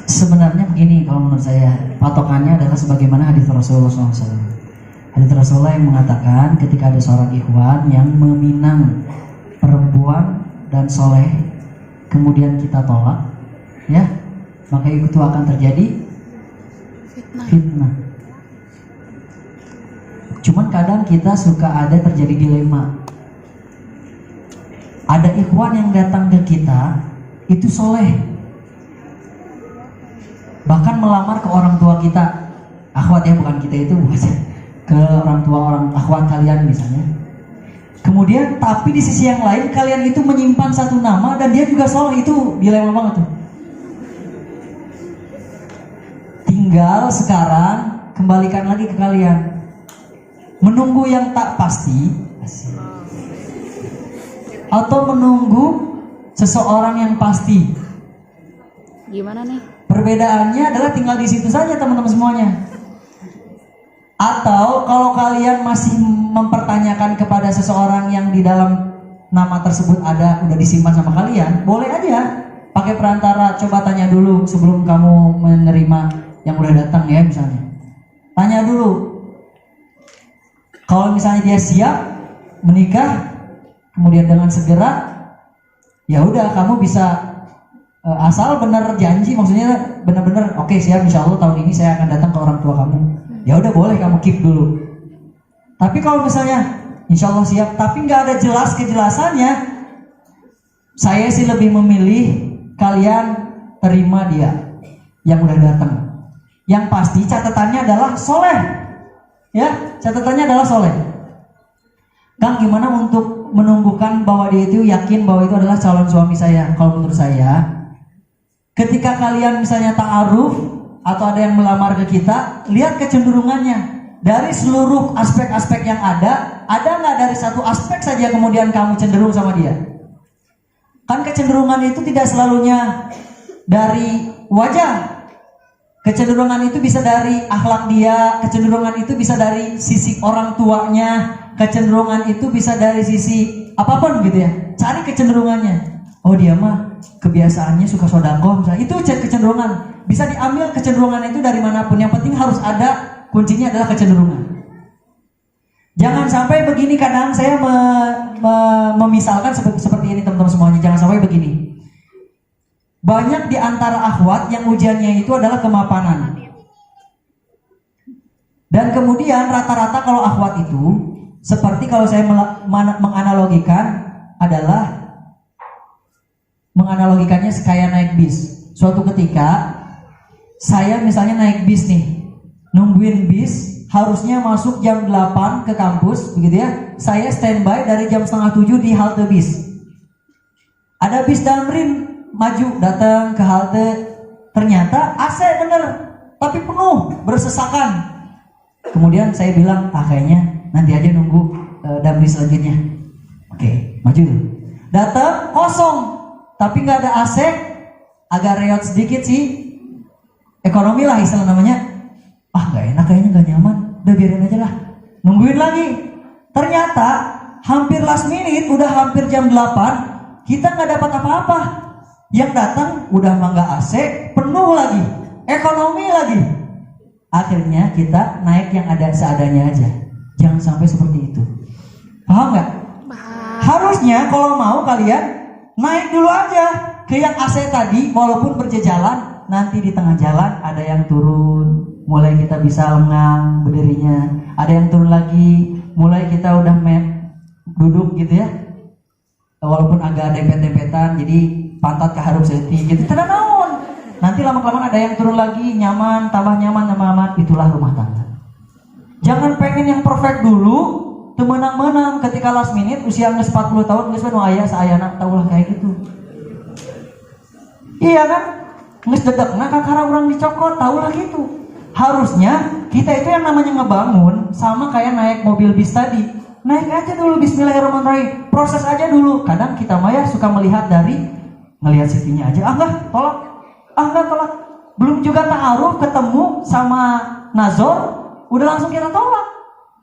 Sebenarnya begini, kalau menurut saya patokannya adalah sebagaimana hadis Rasulullah SAW. Hadis Rasulullah yang mengatakan ketika ada seorang ikhwan yang meminang perempuan dan soleh, kemudian kita tolak, ya, maka itu akan terjadi fitnah. Cuman kadang kita suka ada terjadi dilema. Ada ikhwan yang datang ke kita itu soleh, bahkan melamar ke orang tua kita, akhwat ya, bukan kita itu, ke orang tua orang akhwat kalian misalnya. Kemudian tapi di sisi yang lain kalian itu menyimpan satu nama dan dia juga soleh, itu dilema banget tuh. Tinggal sekarang kembalikan lagi ke kalian, menunggu yang tak pasti atau menunggu seseorang yang pasti. Gimana nih? Perbedaannya adalah tinggal di situ saja teman-teman semuanya. Atau kalau kalian masih mempertanyakan kepada seseorang yang di dalam nama tersebut ada, udah disimpan sama kalian, boleh aja pakai perantara, coba tanya dulu sebelum kamu menerima yang udah datang ya misalnya. Tanya dulu. Kalau misalnya dia siap menikah, kemudian dengan segera, ya udah kamu bisa asal benar janji, maksudnya benar-benar oke, siap, insya Allah tahun ini saya akan datang ke orang tua kamu. Ya udah boleh kamu keep dulu. Tapi kalau misalnya insya Allah siap, tapi nggak ada jelas kejelasannya, saya sih lebih memilih kalian terima dia yang udah datang. Yang pasti catatannya adalah soleh, ya, catatannya adalah soleh. Kang, gimana untuk menumbuhkan bahwa dia itu yakin bahwa itu adalah calon suami saya? Kalau menurut saya, ketika kalian misalnya ta'aruf atau ada yang melamar ke kita, lihat kecenderungannya. Dari seluruh aspek-aspek yang ada nggak dari satu aspek saja kemudian kamu cenderung sama dia? Kan kecenderungan itu tidak selalunya dari wajah. Kecenderungan itu bisa dari akhlak dia, kecenderungan itu bisa dari sisi orang tuanya, kecenderungan itu bisa dari sisi apapun gitu ya. Cari kecenderungannya. Oh dia mah kebiasaannya suka sodako misalnya, itu kecenderungan. Bisa diambil kecenderungan itu dari manapun. Yang penting harus ada, kuncinya adalah kecenderungan. Jangan sampai begini, kadang saya memisalkan seperti ini teman-teman semuanya. Jangan sampai begini. Banyak di antara akhwat yang ujiannya itu adalah kemapanan. Dan kemudian rata-rata kalau akhwat itu, seperti kalau saya menganalogikan adalah menganalogikannya kayak naik bis. Suatu ketika saya misalnya naik bis nih, nungguin bis, harusnya masuk jam 8 ke kampus, begitu ya. Saya standby dari jam setengah 7 di halte bis. Ada bis Damrin maju datang ke halte, ternyata AC bener, tapi penuh, bersesakan. Kemudian saya bilang, kayaknya nanti aja nunggu Damri selanjutnya. Oke, maju. Datang kosong, tapi nggak ada AC, agak reot sedikit sih. Ekonomi lah istilah namanya. Nggak enak kayaknya, nggak nyaman, udah biarin aja lah. Nungguin lagi. Ternyata hampir last minute, udah hampir jam 8, kita nggak dapat apa-apa. Yang datang udah mangga AC, penuh lagi, ekonomi lagi. Akhirnya kita naik yang ada seadanya aja. Jangan sampai seperti itu. Paham nggak? Harusnya kalau mau kalian naik dulu aja ke yang AC tadi, walaupun berjejalan. Nanti di tengah jalan ada yang turun, mulai kita bisa lengang berdirinya. Ada yang turun lagi, mulai kita udah duduk gitu ya. Walaupun agak dempet-dempetan, jadi pantat keharup sedikit gitu, tidak naon. Nanti lama-kelamaan ada yang turun lagi, nyaman, tambah nyaman, amat. Itulah rumah tangga. Jangan pengen yang perfect dulu, temenang-menang ketika last minute, usia nges 40 tahun, nges nu aya saayana, taulah kayak gitu. Iya kan? Nges dedek, karena orang dicokot, taulah gitu. Harusnya kita itu yang namanya ngebangun, sama kayak naik mobil bis tadi. Naik aja dulu, bismillahirrahmanirrahim, proses aja dulu. Kadang kita mah ya suka melihat dari ngelihat CV-nya aja, enggak tolak. Belum juga ta'aruf, ketemu sama Nazor, udah langsung kita tolak.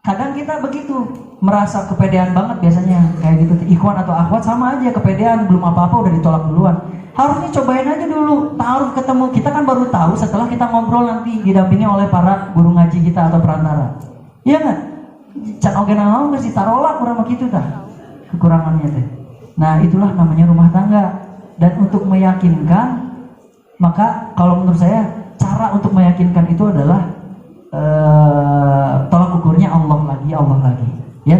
Kadang kita begitu, merasa kepedean banget biasanya, kayak gitu. Ikhwan atau akhwat sama aja, kepedean, belum apa-apa udah ditolak duluan. Harusnya cobain aja dulu, ta'aruf ketemu. Kita kan baru tahu setelah kita ngobrol nanti didampingi oleh para guru ngaji kita atau perantara. Iya nggak? Can oge naon geus ditarola kurang begitu tah. Kekurangannya teh. Nah, itulah namanya rumah tangga. Dan untuk meyakinkan, maka kalau menurut saya cara untuk meyakinkan itu adalah tolak ukurnya Allah lagi, ya.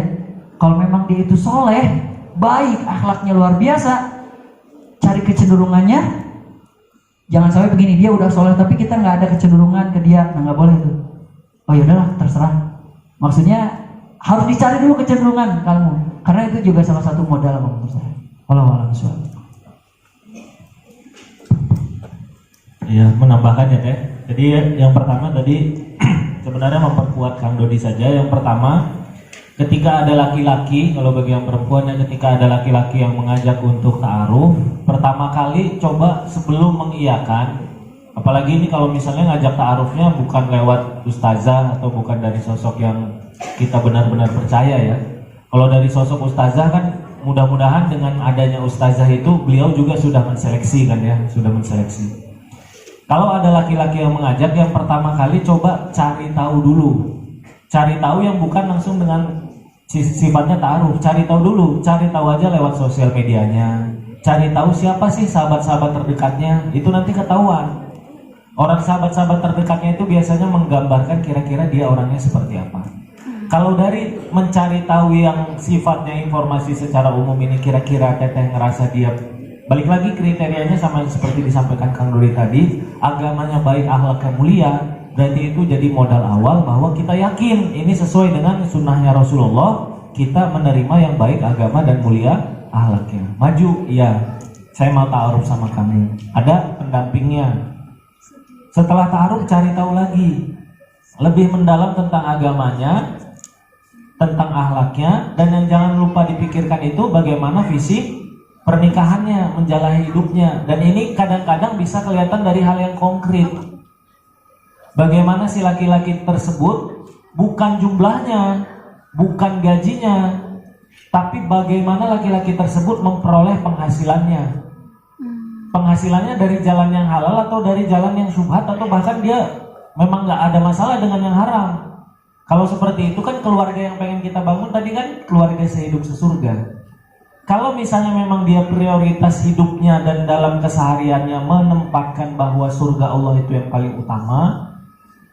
Kalau memang dia itu soleh, baik, akhlaknya luar biasa, cari kecenderungannya. Jangan sampai begini, dia udah soleh tapi kita nggak ada kecenderungan ke dia, nah nggak boleh tuh. Oh ya udahlah, terserah. Maksudnya harus dicari dulu kecenderungan kamu, karena itu juga salah satu modal menurut saya. Wallahu a'lam. Ya, menambahkan ya Teh. Jadi yang pertama tadi sebenarnya memperkuat Kang Dodi saja. Yang pertama, ketika ada laki-laki, kalau bagi yang perempuan ya, ketika ada laki-laki yang mengajak untuk ta'aruf, pertama kali coba sebelum mengiyakan, apalagi ini kalau misalnya ngajak ta'arufnya bukan lewat ustazah atau bukan dari sosok yang kita benar-benar percaya ya. Kalau dari sosok ustazah kan mudah-mudahan dengan adanya ustazah itu beliau juga sudah menseleksi kan ya, sudah menseleksi. Kalau ada laki-laki yang mengajak, yang pertama kali coba cari tahu dulu. Cari tahu yang bukan langsung dengan sifatnya ta'aruf. Cari tahu dulu, cari tahu aja lewat sosial medianya. Cari tahu siapa sih sahabat-sahabat terdekatnya, itu nanti ketahuan. Orang sahabat-sahabat terdekatnya itu biasanya menggambarkan kira-kira dia orangnya seperti apa. Kalau dari mencari tahu yang sifatnya informasi secara umum ini, kira-kira Teteh ngerasa dia, balik lagi kriterianya sama yang seperti disampaikan Kang Dodi tadi, agamanya baik, akhlaknya mulia, berarti itu jadi modal awal bahwa kita yakin ini sesuai dengan sunnahnya Rasulullah, kita menerima yang baik agama dan mulia akhlaknya. Maju, iya, saya mau ta'aruf sama kamu, ada pendampingnya. Setelah ta'aruf cari tahu lagi, lebih mendalam tentang agamanya, tentang akhlaknya, dan yang jangan lupa dipikirkan itu bagaimana visi pernikahannya, menjalani hidupnya. Dan ini kadang-kadang bisa kelihatan dari hal yang konkret. Bagaimana si laki-laki tersebut, bukan jumlahnya, bukan gajinya, tapi bagaimana laki-laki tersebut memperoleh penghasilannya. Penghasilannya dari jalan yang halal atau dari jalan yang syubhat, atau bahkan dia memang nggak ada masalah dengan yang haram. Kalau seperti itu kan keluarga yang pengen kita bangun tadi kan keluarga sehidup sesurga. Kalau misalnya memang dia prioritas hidupnya dan dalam kesehariannya menempatkan bahwa surga Allah itu yang paling utama,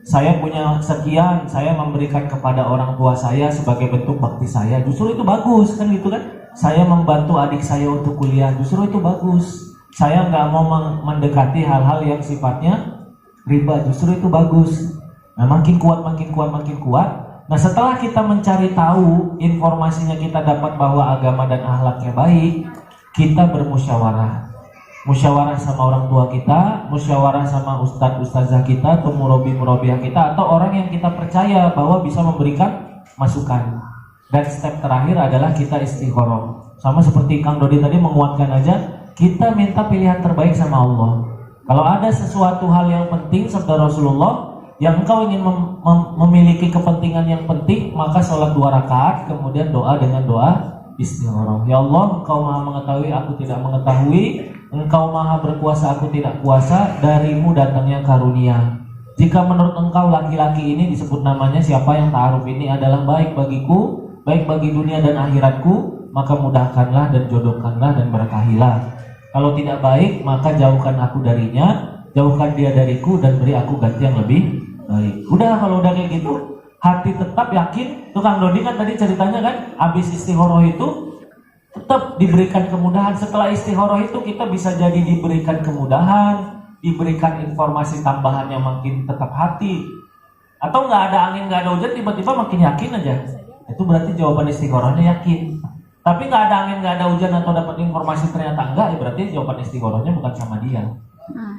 saya punya sekian, saya memberikan kepada orang tua saya sebagai bentuk bakti saya, justru itu bagus kan gitu kan. Saya membantu adik saya untuk kuliah, justru itu bagus. Saya nggak mau mendekati hal-hal yang sifatnya riba, justru itu bagus. Nah, makin kuat. Nah, setelah kita mencari tahu, informasinya kita dapat bahwa agama dan akhlaknya baik, kita bermusyawarah. Musyawarah sama orang tua kita, musyawarah sama ustadz-ustazah kita, atau murabi-murabiah kita, atau orang yang kita percaya bahwa bisa memberikan masukan. Dan step terakhir adalah kita istikharah. Sama seperti Kang Dodi tadi menguatkan aja, kita minta pilihan terbaik sama Allah. Kalau ada sesuatu hal yang penting, sabda Rasulullah, yang engkau ingin memiliki kepentingan yang penting, maka sholat 2 rakaat, kemudian doa dengan doa istikharah. Ya Allah, engkau maha mengetahui, aku tidak mengetahui. Engkau maha berkuasa, aku tidak kuasa. Darimu datangnya karunia. Jika menurut engkau laki-laki ini disebut namanya siapa yang ta'aruf ini adalah baik bagiku, baik bagi dunia dan akhiratku, maka mudahkanlah dan jodohkanlah dan berkahilah. Kalau tidak baik, maka jauhkan aku darinya, jauhkan dia dariku, dan beri aku ganti yang lebih baik. Udah, kalau udah kayak gitu, hati tetap yakin. Tuh Kang Dodi kan tadi ceritanya kan, habis istikharah itu tetap diberikan kemudahan. Setelah istikharah itu kita bisa jadi diberikan kemudahan, diberikan informasi tambahan yang makin tetap hati. Atau nggak ada angin, nggak ada hujan, tiba-tiba makin yakin aja. Itu berarti jawaban istikharahnya yakin. Tapi nggak ada angin, nggak ada hujan, atau dapat informasi ternyata enggak, ya berarti jawaban istikharahnya bukan sama dia.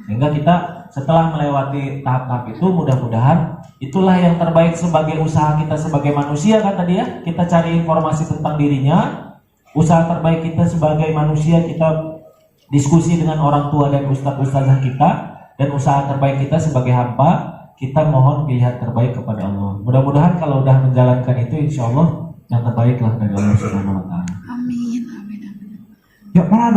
Sehingga kita setelah melewati tahap-tahap itu, mudah-mudahan itulah yang terbaik sebagai usaha kita sebagai manusia kan tadi ya. Kita cari informasi tentang dirinya. Usaha terbaik kita sebagai manusia, kita diskusi dengan orang tua dan ustadz-ustadzah kita. Dan usaha terbaik kita sebagai hamba, kita mohon pilihan terbaik kepada Allah. Mudah-mudahan kalau udah menjalankan itu, insya Allah yang terbaik lah dari Allah Subhanahu wa Ta'ala. Amin. Yuk, mana dong?